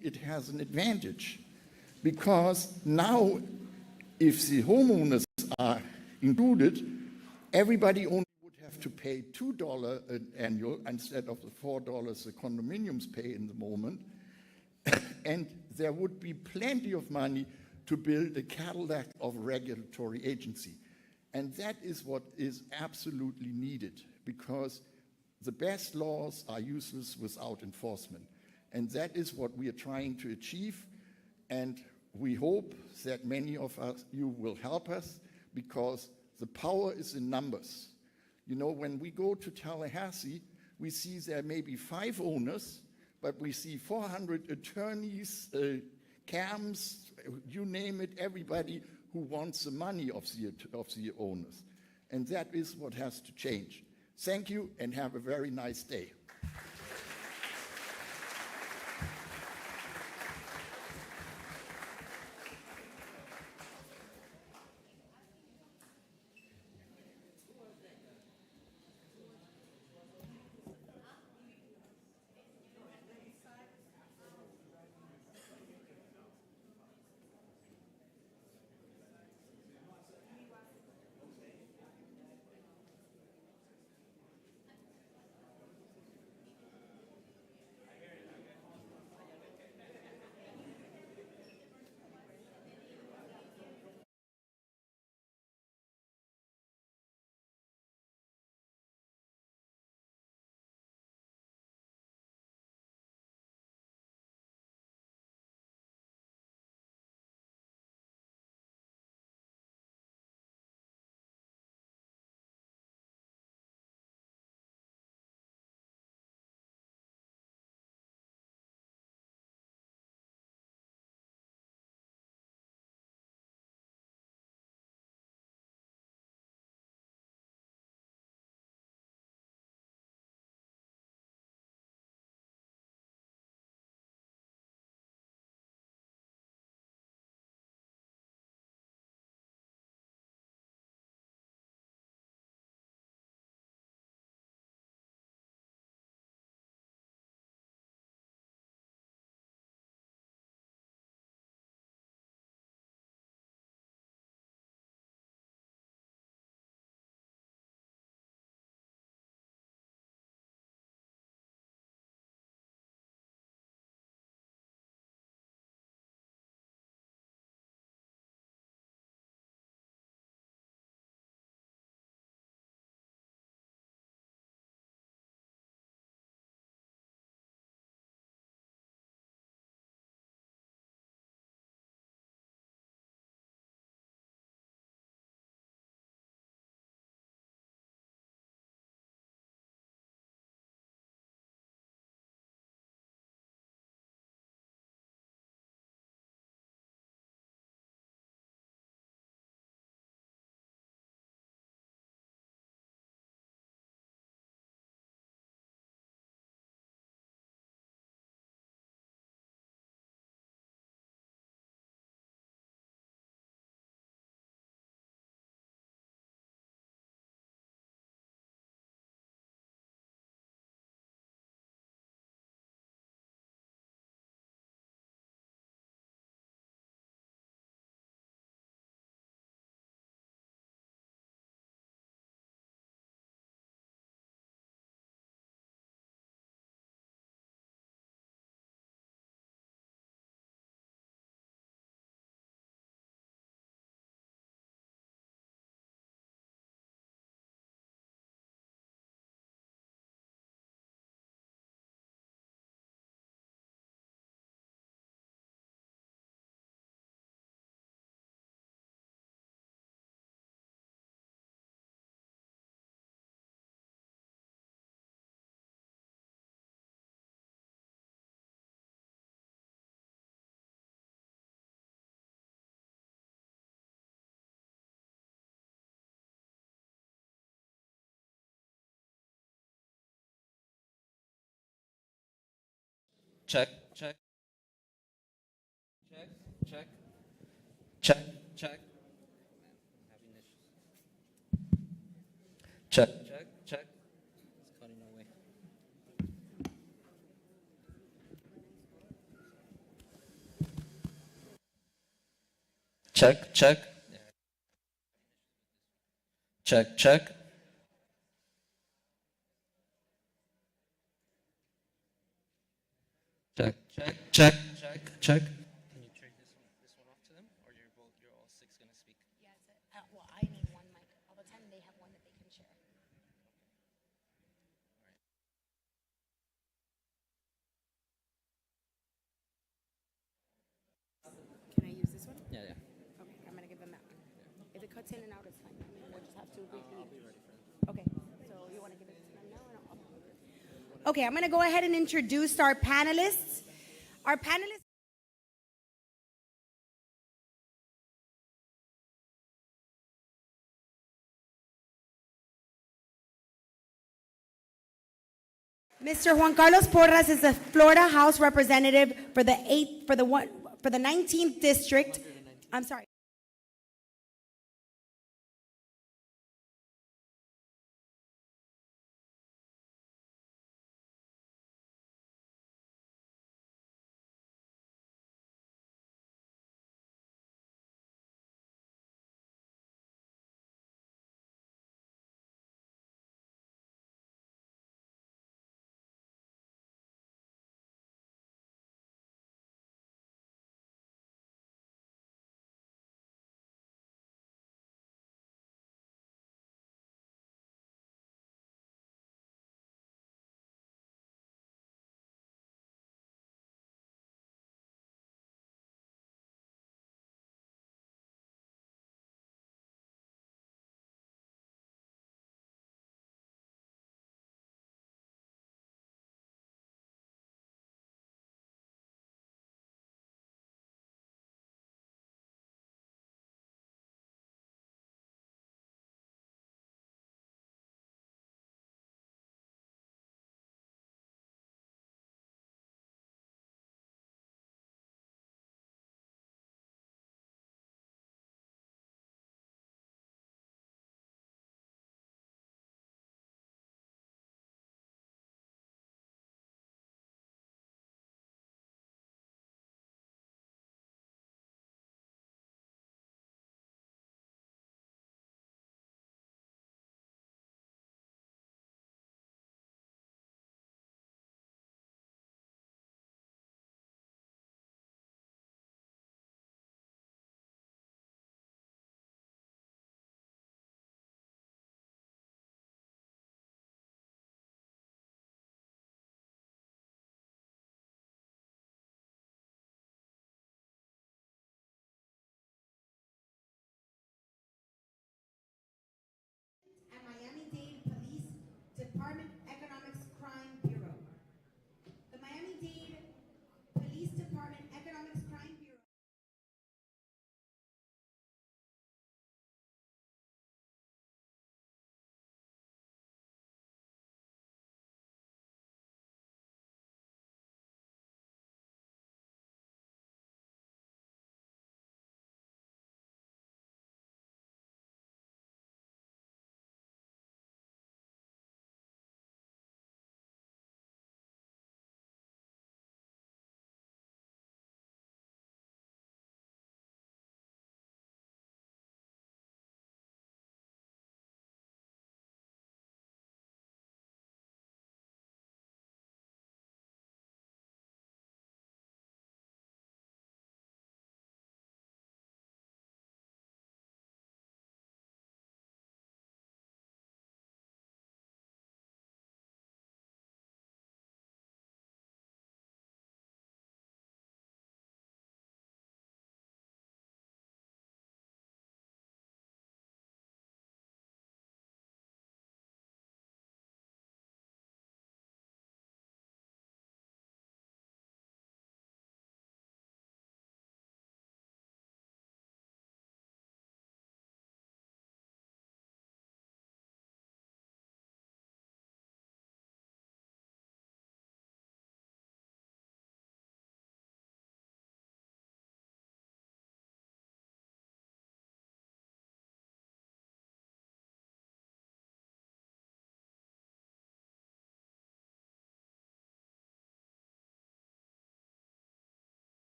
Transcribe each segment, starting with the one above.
it has an advantage, because now if the homeowners are included, everybody only would have to pay $2 an annual instead of the $4 the condominiums pay in the moment. And there would be plenty of money to build a Cadillac of regulatory agency. And that is what is absolutely needed, because the best laws are useless without enforcement. And that is what we are trying to achieve. And we hope that many of you will help us, because the power is in numbers. You know, when we go to Tallahassee, we see there may be 5 owners, but we see 400 attorneys, CAMs, you name it, everybody who wants the money of the owners. And that is what has to change. Thank you, and have a very nice day. Check, check, check, check, check, check. Having issues. Check, check, check. It's cutting away. Check, check. Check, check. Check, check, check, check, check. Can you trade this one off to them, or you're all six gonna speak? Yeah, well, I need one mic. All the time they have one that they can share. Can I use this one? Yeah, yeah. Okay, I'm gonna give them that one. If it cuts in and out, it's fine. I mean, we'll just have to wait. Okay, so you want to give it to them now or no? Okay, I'm gonna go ahead and introduce our panelists. Our panelists. Mr. Juan Carlos Porras is the Florida House Representative for the 19th district. I'm sorry. And Miami-Dade Police Department Economics Crime Bureau. The Miami-Dade Police Department Economics Crime Bureau.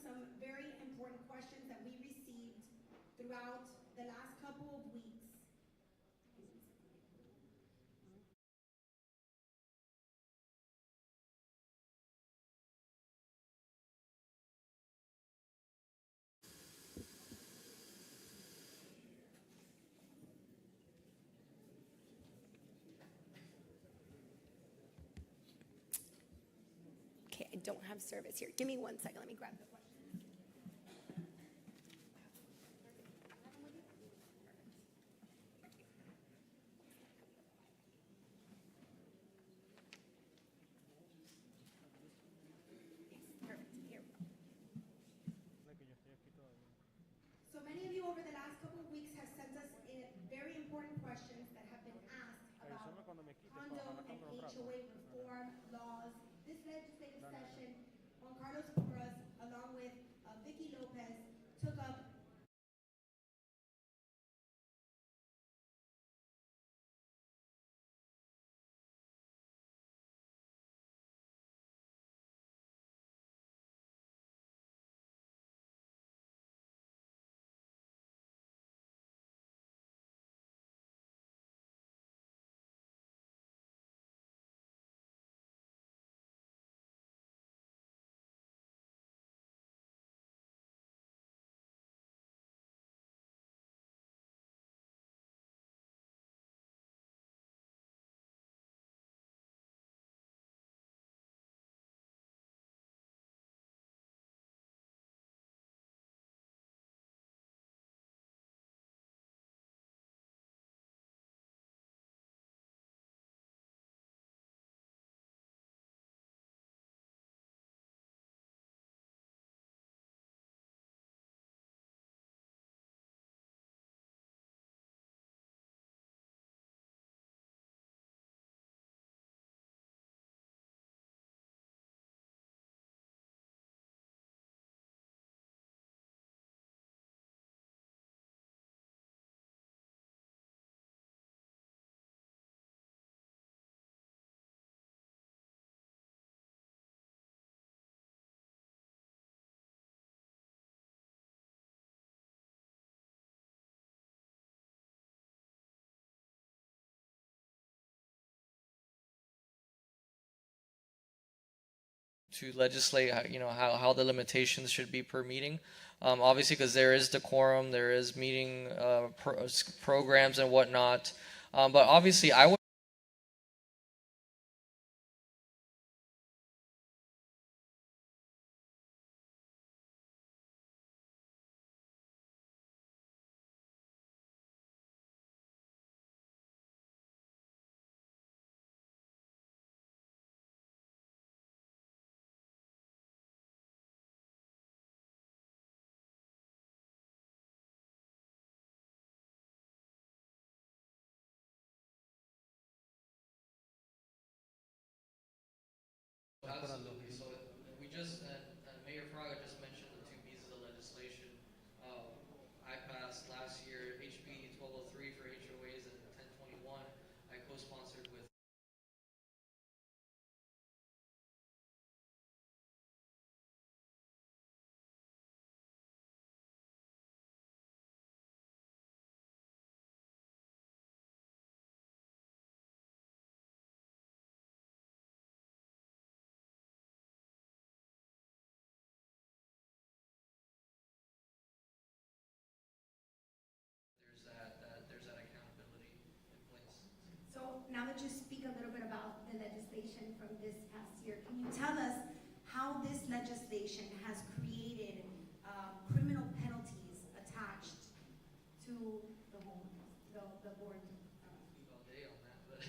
some very important questions that we received throughout the last couple of weeks. Okay, I don't have service here. Give me 1 second. Let me grab the question. Perfect. Here we go. So many of you over the last couple of weeks have sent us in very important questions that have been asked about condo and HOA reform laws. This legislative session, Juan Carlos Porras, along with Vicky Lopez, took up to legislate, how the limitations should be per meeting. Obviously, because there is decorum, there is meeting programs and whatnot. But obviously, I would. Absolutely. So we just, and Mayor Fraga just mentioned the two pieces of legislation. Um, I passed last year HB 1203 for HOAs and 1021 I co-sponsored with there's that accountability in place. So now that you speak a little bit about the legislation from this past year, can you tell us how this legislation has created criminal penalties attached to the home, the board? Speak all day on that, but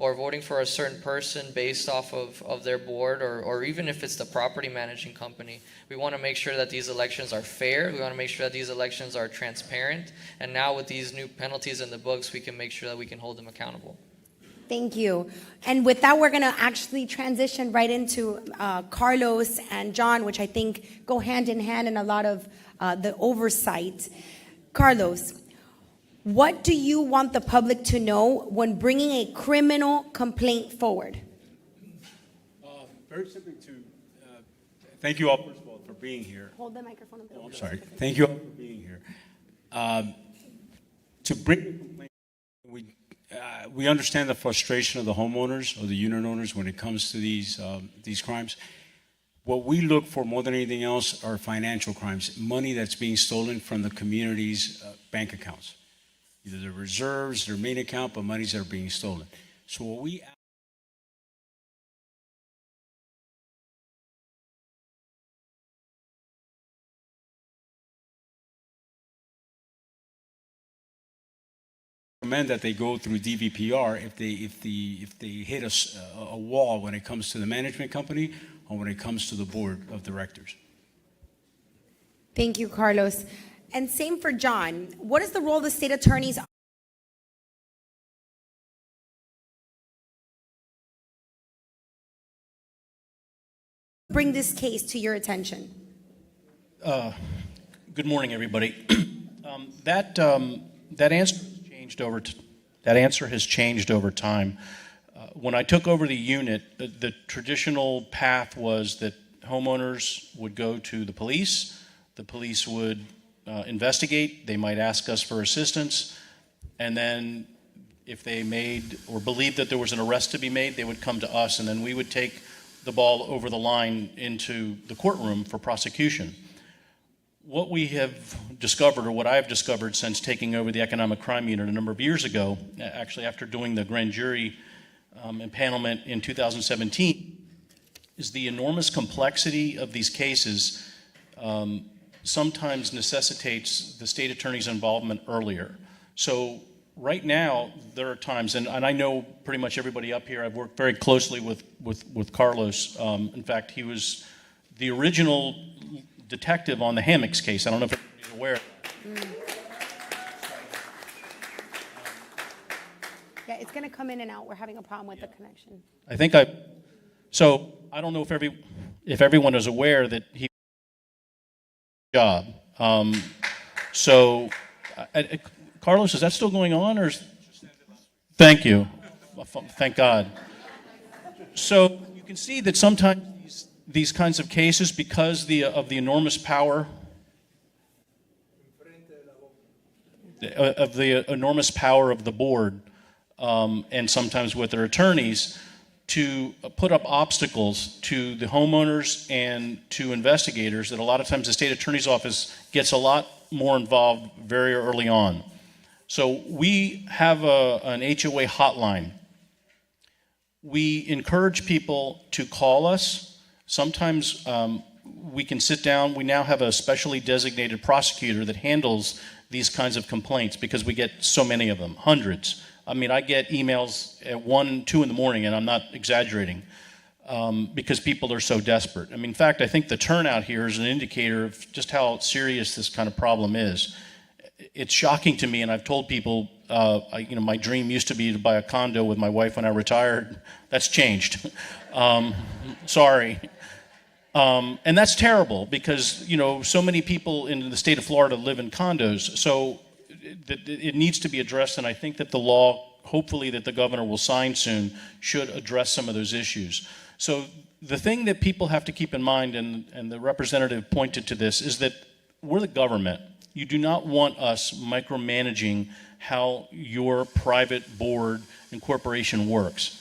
or voting for a certain person based off of their board, or even if it's the property managing company. We want to make sure that these elections are fair. We want to make sure that these elections are transparent. And now with these new penalties in the books, we can make sure that we can hold them accountable. Thank you. And with that, we're going to actually transition right into Carlos and John, which I think go hand in hand in a lot of the oversight. Carlos, what do you want the public to know when bringing a criminal complaint forward? Very simply thank you all, first of all, for being here. Hold the microphone a bit. I'm sorry. Thank you all for being here. To bring the complaint, we understand the frustration of the homeowners or the unit owners when it comes to these crimes. What we look for more than anything else are financial crimes, money that's being stolen from the community's bank accounts. Either their reserves, their main account, but monies that are being stolen. So what we recommend that they go through DVPR if they hit a wall when it comes to the management company or when it comes to the board of directors. Thank you, Carlos. And same for John. What is the role of the state attorneys? Bring this case to your attention. Good morning, everybody. That answer has changed over time. When I took over the unit, the traditional path was that homeowners would go to the police would investigate, they might ask us for assistance, and then if they made or believed that there was an arrest to be made, they would come to us, and then we would take the ball over the line into the courtroom for prosecution. What we have discovered, or what I have discovered since taking over the economic crime unit a number of years ago, actually after doing the grand jury impanelment in 2017, is the enormous complexity of these cases sometimes necessitates the state attorney's involvement earlier. So right now, there are times, and I know pretty much everybody up here, I've worked very closely with Carlos. In fact, he was the original detective on the Hammocks case. I don't know if everybody's aware of that. Yeah, it's going to come in and out. We're having a problem with the connection. So I don't know if everyone is aware that he job. Carlos, is that still going on, or? Thank you. Thank God. So you can see that sometimes these kinds of cases, because of the enormous power of the board, and sometimes with their attorneys, to put up obstacles to the homeowners and to investigators, that a lot of times the state attorney's office gets a lot more involved very early on. So we have an HOA hotline. We encourage people to call us. Sometimes we can sit down. We now have a specially designated prosecutor that handles these kinds of complaints because we get so many of them, hundreds. I mean, I get emails at 1, 2 in the morning, and I'm not exaggerating, because people are so desperate. I mean, in fact, I think the turnout here is an indicator of just how serious this kind of problem is. It's shocking to me, and I've told people, my dream used to be to buy a condo with my wife when I retired. That's changed. Sorry. And that's terrible because, so many people in the state of Florida live in condos. So it needs to be addressed, and I think that the law, hopefully that the governor will sign soon, should address some of those issues. So the thing that people have to keep in mind, and the representative pointed to this, is that we're the government. You do not want us micromanaging how your private board and corporation works.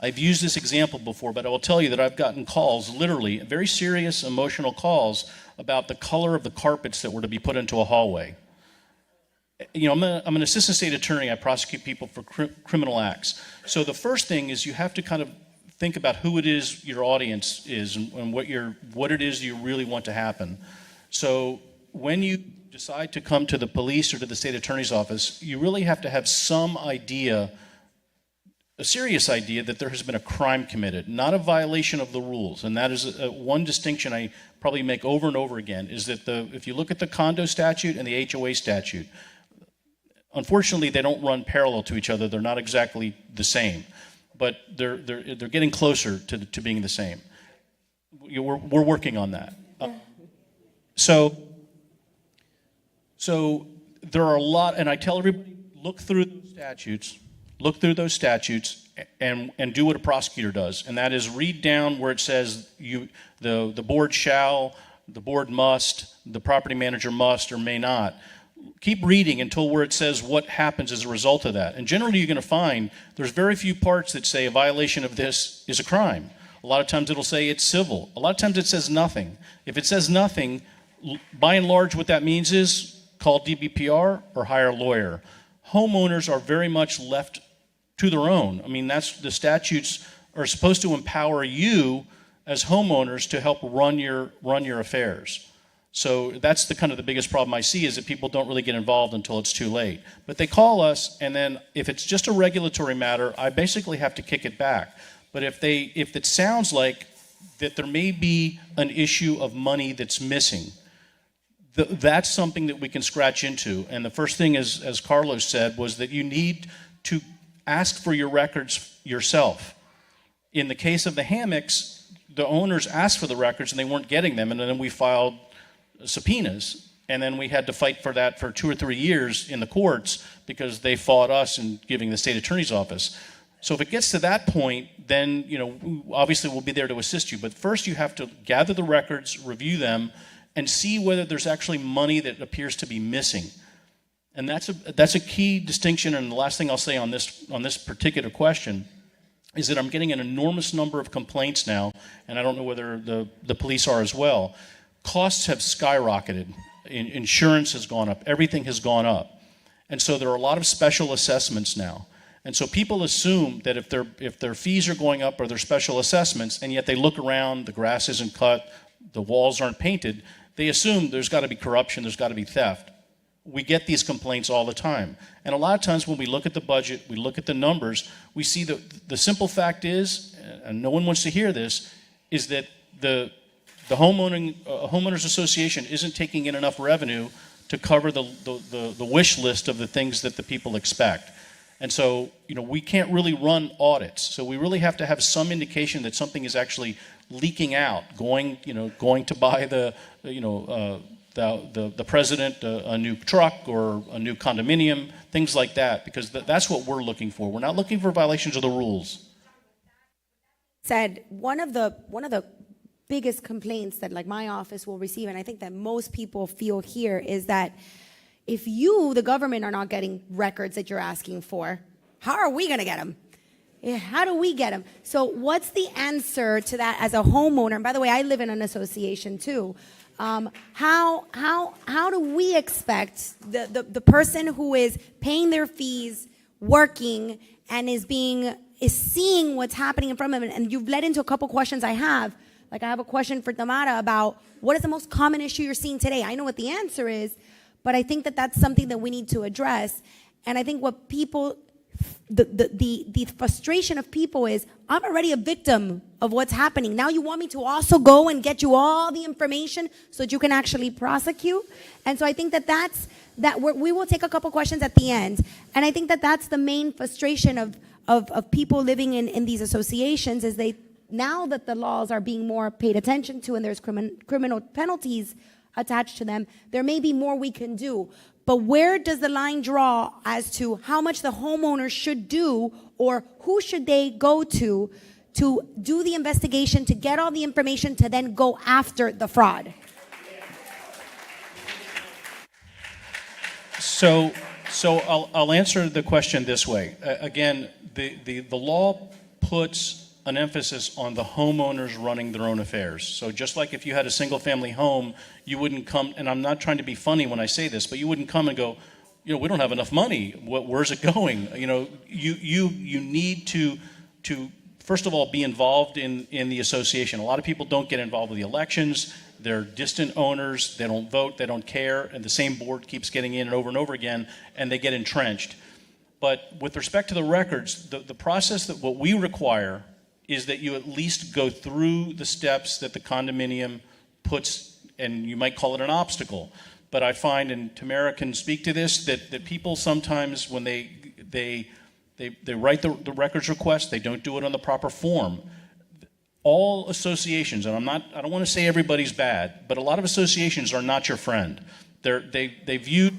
I've used this example before, but I will tell you that I've gotten calls, literally, very serious emotional calls about the color of the carpets that were to be put into a hallway. I'm an assistant state attorney. I prosecute people for criminal acts. So the first thing is you have to kind of think about who it is your audience is and what it is you really want to happen. So when you decide to come to the police or to the state attorney's office, you really have to have some idea a serious idea that there has been a crime committed, not a violation of the rules. And that is one distinction I probably make over and over again, is that if you look at the condo statute and the HOA statute, unfortunately they don't run parallel to each other. They're not exactly the same, but they're getting closer to being the same. We're working on that. So there are a lot, and I tell everybody, look through those statutes and do what a prosecutor does, and that is read down where it says the board shall, the board must, the property manager must or may not. Keep reading until where it says what happens as a result of that. And generally you're going to find there's very few parts that say a violation of this is a crime. A lot of times it'll say it's civil. A lot of times it says nothing. If it says nothing, by and large what that means is call DBPR or hire a lawyer. Homeowners are very much left to their own. I mean, the statutes are supposed to empower you as homeowners to help run your affairs. So that's the kind of the biggest problem I see, is that people don't really get involved until it's too late. But they call us, and then if it's just a regulatory matter, I basically have to kick it back. But if it sounds like that there may be an issue of money that's missing, that's something that we can scratch into. And the first thing, as Carlos said, was that you need to ask for your records yourself. In the case of the hammocks, the owners asked for the records and they weren't getting them, and then we filed subpoenas, and then we had to fight for that for 2 or 3 years in the courts because they fought us in giving the state attorney's office. So if it gets to that point, then obviously we'll be there to assist you. But first you have to gather the records, review them, and see whether there's actually money that appears to be missing. And that's a key distinction. And the last thing I'll say on this particular question is that I'm getting an enormous number of complaints now, and I don't know whether the police are as well. Costs have skyrocketed. Insurance has gone up. Everything has gone up. And so there are a lot of special assessments now. And so people assume that if their fees are going up or their special assessments, and yet they look around, the grass isn't cut, the walls aren't painted, they assume there's got to be corruption, there's got to be theft. We get these complaints all the time. And a lot of times when we look at the budget, we look at the numbers, we see the simple fact is, and no one wants to hear this, is that the homeowners association isn't taking in enough revenue to cover the wish list of the things that the people expect. And so, we can't really run audits. So we really have to have some indication that something is actually leaking out, going to buy the president a new truck or a new condominium, things like that, because that's what we're looking for. We're not looking for violations of the rules. Said one of the biggest complaints that my office will receive, and I think that most people feel here, is that if you, the government, are not getting records that you're asking for, how are we going to get them? How do we get them? So what's the answer to that as a homeowner? And by the way, I live in an association too. How do we expect the person who is paying their fees, working, and is seeing what's happening in front of them? And you've led into a couple questions I have. I have a question for Tamara about what is the most common issue you're seeing today? I know what the answer is, but I think that that's something that we need to address. And I think what people, the frustration of people is, I'm already a victim of what's happening. Now you want me to also go and get you all the information so that you can actually prosecute? And so I think that we will take a couple questions at the end. And I think that that's the main frustration of people living in these associations, is now that the laws are being more paid attention to and there's criminal penalties attached to them, there may be more we can do. But where does the line draw as to how much the homeowner should do, or who should they go to do the investigation, to get all the information, to then go after the fraud? So I'll answer the question this way. Again, the law puts an emphasis on the homeowners running their own affairs. So just like if you had a single family home, you wouldn't come, and I'm not trying to be funny when I say this, but you wouldn't come and go, we don't have enough money. Where's it going? You need to first of all be involved in the association. A lot of people don't get involved with the elections. They're distant owners. They don't vote. They don't care. And the same board keeps getting in and over again, and they get entrenched. But with respect to the records, the process that what we require is that you at least go through the steps that the condominium puts, and you might call it an obstacle. But I find, and Tamara can speak to this, that people sometimes when they write the records request, they don't do it on the proper form. All associations, and I don't want to say everybody's bad, but a lot of associations are not your friend. They view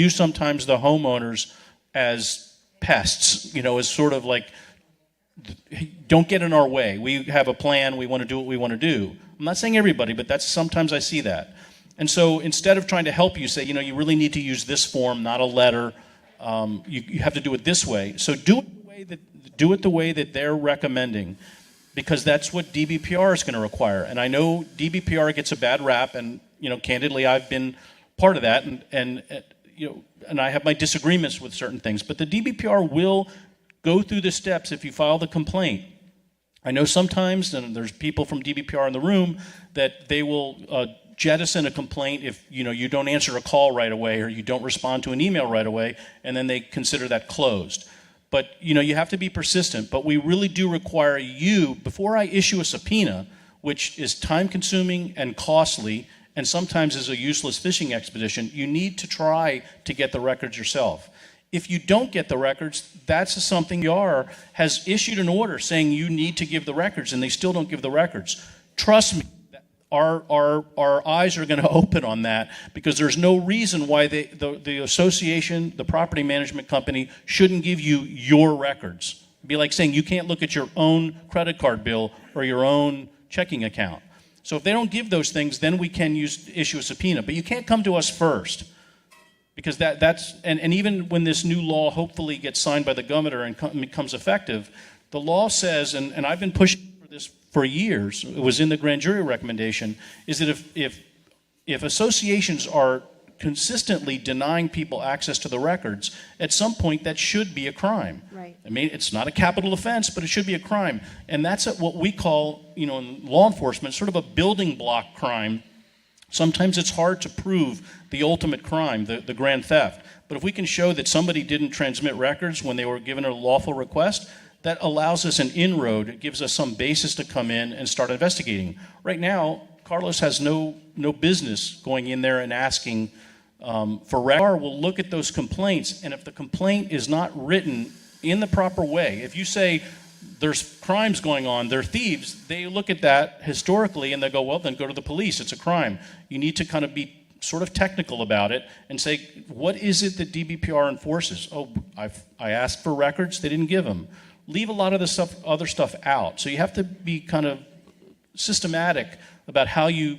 sometimes the homeowners as pests, as sort of like, don't get in our way. We have a plan. We want to do what we want to do. I'm not saying everybody, but sometimes I see that. And so instead of trying to help you, say, you really need to use this form, not a letter. You have to do it this way. So do it the way that they're recommending, because that's what DBPR is going to require. And I know DBPR gets a bad rap, and candidly, I've been part of that, and I have my disagreements with certain things. But the DBPR will go through the steps if you file the complaint. I know sometimes, and there's people from DBPR in the room, that they will jettison a complaint if you don't answer a call right away or you don't respond to an email right away, and then they consider that closed. But you have to be persistent. But we really do require you, before I issue a subpoena, which is time-consuming and costly, and sometimes is a useless fishing expedition, you need to try to get the records yourself. If you don't get the records, that's something DBPR has issued an order saying you need to give the records, and they still don't give the records. Trust me, our eyes are going to open on that, because there's no reason why the association, the property management company, shouldn't give you your records. It'd be like saying you can't look at your own credit card bill or your own checking account. So if they don't give those things, then we can issue a subpoena. But you can't come to us first. Because and even when this new law hopefully gets signed by the governor and becomes effective, the law says, and I've been pushing for this for years, it was in the grand jury recommendation, is that if associations are consistently denying people access to the records, at some point that should be a crime. Right. I mean, it's not a capital offense, but it should be a crime. And that's what we call, in law enforcement, sort of a building block crime. Sometimes it's hard to prove the ultimate crime, the grand theft. But if we can show that somebody didn't transmit records when they were given a lawful request, that allows us an inroad. It gives us some basis to come in and start investigating. Right now, Carlos has no business going in there and asking for records. We'll look at those complaints, and if the complaint is not written in the proper way, if you say there's crimes going on, they're thieves, they look at that historically and they go, well, then go to the police, it's a crime. You need to kind of be sort of technical about it and say, what is it that DBPR enforces? Oh, I asked for records, they didn't give them. Leave a lot of the other stuff out. So you have to be kind of systematic about how you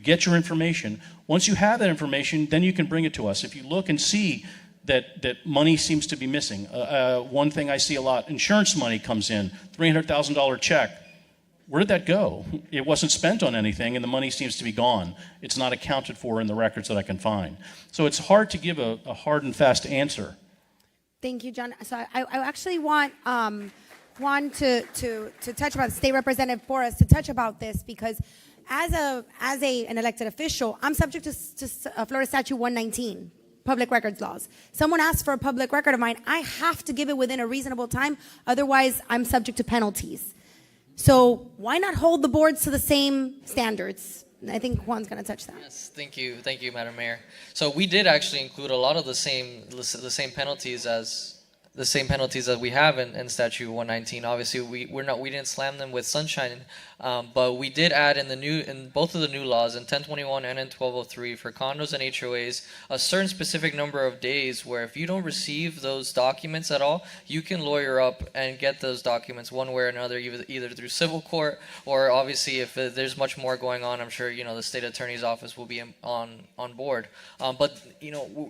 get your information. Once you have that information, then you can bring it to us. If you look and see that money seems to be missing. One thing I see a lot, insurance money comes in, $300,000 check. Where did that go? It wasn't spent on anything, and the money seems to be gone. It's not accounted for in the records that I can find. So it's hard to give a hard and fast answer. Thank you, John. So I actually want Juan to touch about, State Representative Porras, to touch about this, because as an elected official, I'm subject to Florida Statute 119. Public records laws. Someone asks for a public record of mine, I have to give it within a reasonable time, otherwise I'm subject to penalties. So why not hold the boards to the same standards? I think Juan's going to touch that. Yes, thank you, Madam Mayor. So we did actually include a lot of the same penalties that we have in Statute 119. Obviously, we didn't slam them with sunshine, but we did add in both of the new laws, in 1021 and in 1203, for condos and HOAs, a certain specific number of days where if you don't receive those documents at all, you can lawyer up and get those documents one way or another, either through civil court, or obviously if there's much more going on, I'm sure the state attorney's office will be on board. But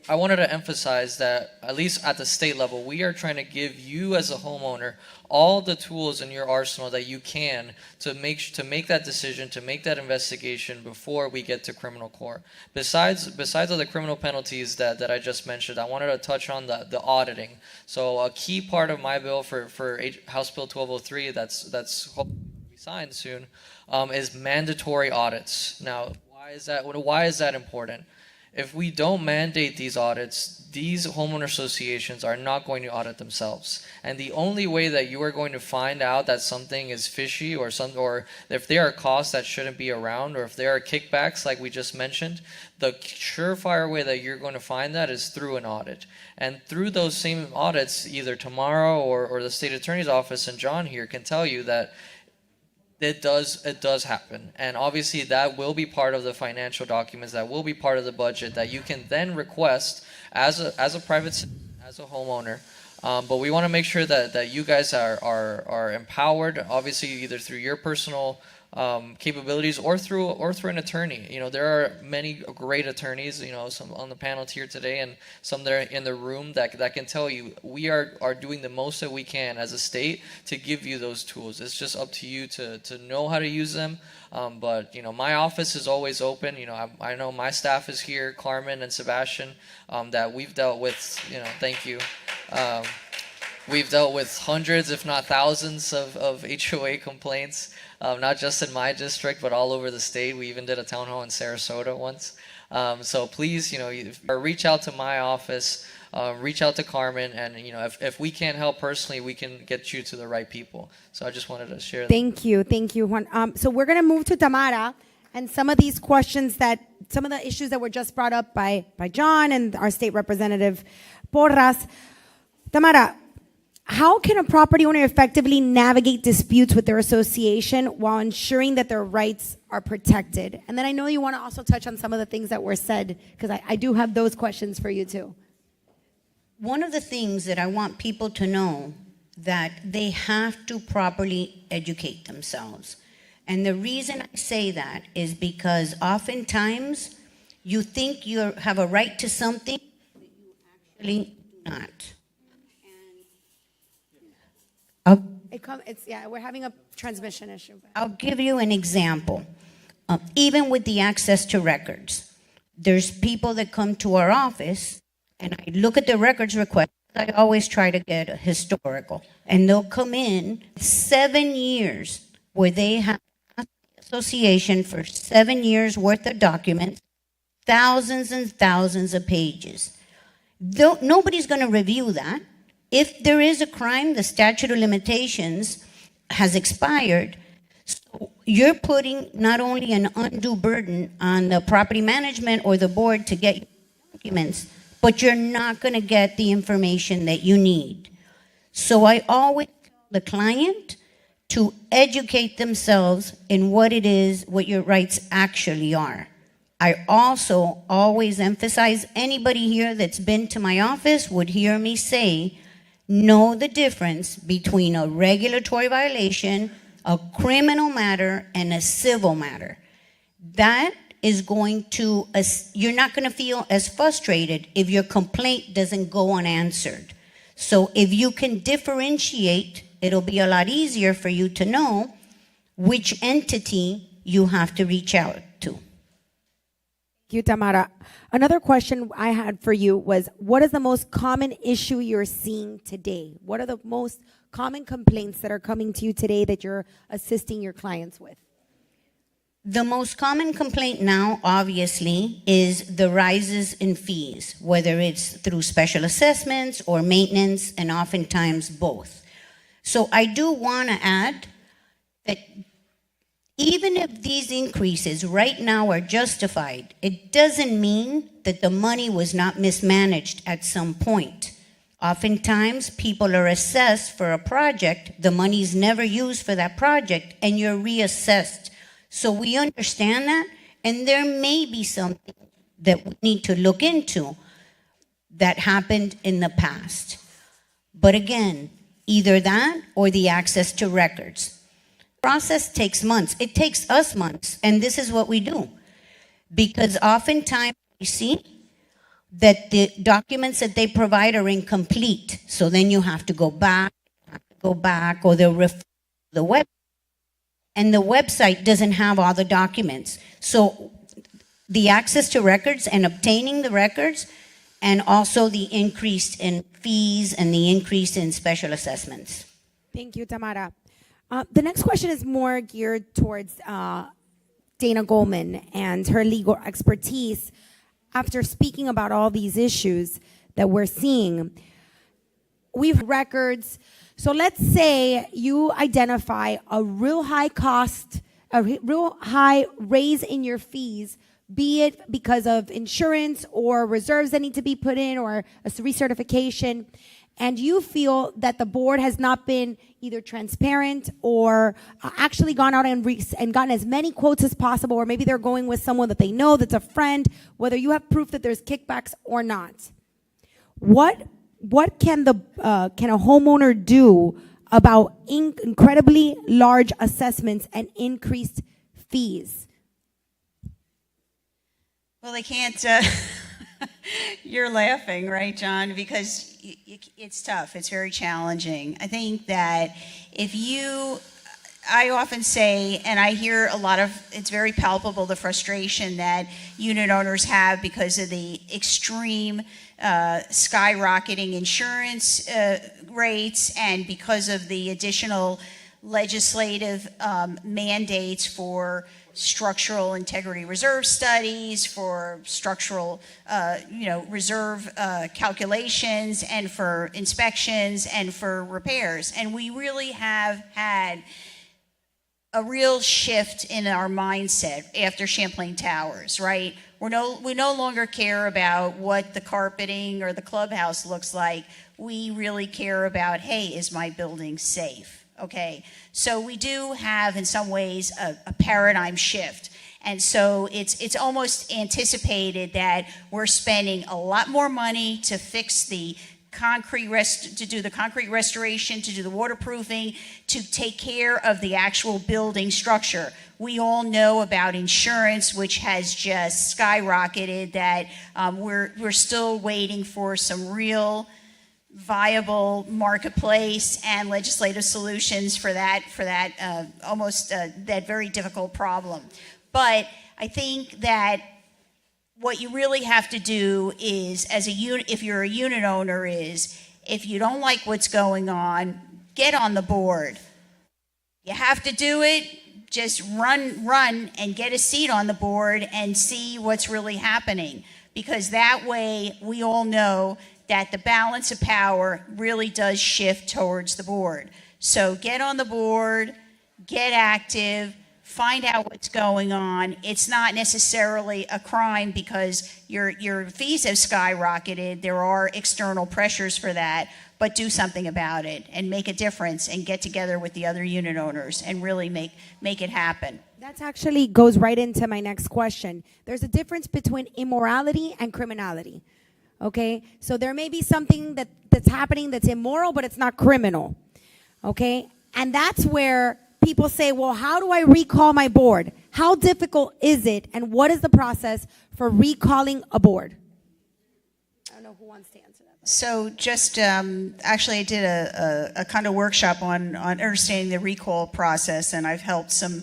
I wanted to emphasize that at least at the state level, we are trying to give you as a homeowner all the tools in your arsenal that you can to make that decision, to make that investigation before we get to criminal court. Besides of the criminal penalties that I just mentioned, I wanted to touch on the auditing. So a key part of my bill for House Bill 1203 that's hopefully be signed soon is mandatory audits. Now, why is that important? If we don't mandate these audits, these homeowner associations are not going to audit themselves. And the only way that you are going to find out that something is fishy or if there are costs that shouldn't be around, or if there are kickbacks like we just mentioned, the surefire way that you're going to find that is through an audit. And through those same audits, either tomorrow or the state attorney's office and John here can tell you that it does happen. And obviously that will be part of the financial documents, that will be part of the budget that you can then request as a private citizen, as a homeowner. But we want to make sure that you guys are empowered, obviously either through your personal capabilities or through an attorney. You know, there are many great attorneys, you know, some on the panel here today and some that are in the room that can tell you we are doing the most that we can as a state to give you those tools. It's just up to you to know how to use them. But you know, my office is always open. You know, I know my staff is here, Carmen and Sebastian, that we've dealt with. You know, thank you. We've dealt with hundreds, if not thousands, of HOA complaints, not just in my district, but all over the state. We even did a town hall in Sarasota once. So please, you know, reach out to my office, reach out to Carmen, and you know, if we can't help personally, we can get you to the right people. So I just wanted to share that. Thank you, Juan. So we're gonna move to Tamara, and some of these questions some of the issues that were just brought up by John and our state representative Porras. Tamara, how can a property owner effectively navigate disputes with their association while ensuring that their rights are protected? And then I know you want to also touch on some of the things that were said, because I do have those questions for you too. One of the things that I want people to know, that they have to properly educate themselves. And the reason I say that is because oftentimes you think you have a right to something, but you actually do not. We're having a transmission issue. I'll give you an example. Even with the access to records, there's people that come to our office, and I look at the records request. I always try to get a historical, and they'll come in 7 years where they have association for 7 years worth of documents, thousands and thousands of pages. Nobody's going to review that. If there is a crime, the statute of limitations has expired. So you're putting not only an undue burden on the property management or the board to get your documents, but you're not going to get the information that you need. So I always tell the client to educate themselves in what it is, what your rights actually are. I also always emphasize, anybody here that's been to my office would hear me say, know the difference between a regulatory violation, a criminal matter, and a civil matter. That is going to, you're not going to feel as frustrated if your complaint doesn't go unanswered. So if you can differentiate, it'll be a lot easier for you to know which entity you have to reach out to. Thank you, Tamara. Another question I had for you was, what is the most common issue you're seeing today? What are the most common complaints that are coming to you today that you're assisting your clients with? The most common complaint now, obviously, is the rises in fees, whether it's through special assessments or maintenance, and oftentimes both. So I do want to add that even if these increases right now are justified, it doesn't mean that the money was not mismanaged at some point. Oftentimes, people are assessed for a project, the money's never used for that project, and you're reassessed. So we understand that, and there may be something that we need to look into that happened in the past. But again, either that or the access to records. Process takes months. It takes us months, and this is what we do. Because oftentimes we see that the documents that they provide are incomplete. So then you have to go back, or they'll refer to the web. And the website doesn't have all the documents. So the access to records and obtaining the records, and also the increase in fees and the increase in special assessments. Thank you, Tamara. The next question is more geared towards Dana Goldman and her legal expertise. After speaking about all these issues, that we're seeing. We've records. So let's say you identify a real high cost, a real high raise in your fees, be it because of insurance or reserves that need to be put in or a recertification, and you feel that the board has not been either transparent or actually gone out and gotten as many quotes as possible, or maybe they're going with someone that they know that's a friend, whether you have proof that there's kickbacks or not. What can a homeowner do about incredibly large assessments and increased fees? Well, they can't, you're laughing, right, John? Because it's tough. It's very challenging. I think that I often say, and I hear a lot of, it's very palpable, the frustration that unit owners have because of the extreme skyrocketing insurance rates and because of the additional legislative mandates for structural integrity reserve studies, for structural, reserve calculations, and for inspections, and for repairs. And we really have had a real shift in our mindset after Champlain Towers, right? We no longer care about what the carpeting or the clubhouse looks like. We really care about, hey, is my building safe? Okay, so we do have, in some ways, a paradigm shift. And so it's almost anticipated that we're spending a lot more money to fix the to do the concrete restoration, to do the waterproofing, to take care of the actual building structure. We all know about insurance, which has just skyrocketed, that we're still waiting for some real viable marketplace and legislative solutions for that very difficult problem. But I think that what you really have to do is, if you're a unit owner, is if you don't like what's going on, get on the board. You have to do it. Just run and get a seat on the board and see what's really happening, because that way we all know that the balance of power really does shift towards the board. So get on the board, get active, find out what's going on. It's not necessarily a crime because your fees have skyrocketed. There are external pressures for that, but do something about it and make a difference and get together with the other unit owners and really make it happen. That actually goes right into my next question. There's a difference between immorality and criminality. Okay, so there may be something that's happening that's immoral, but it's not criminal. Okay, and that's where people say, well, how do I recall my board? How difficult is it, and what is the process for recalling a board? I don't know who wants to answer that. So just actually, I did a kind of workshop on understanding the recall process, and I've helped some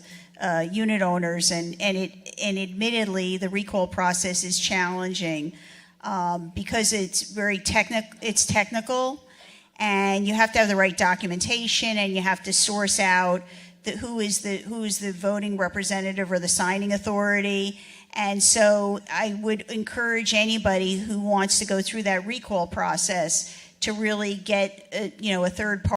unit owners, and admittedly, the recall process is challenging. Because it's very technical, and you have to have the right documentation, and you have to source out who is the voting representative or the signing authority. And so I would encourage anybody who wants to go through that recall process to really get a third party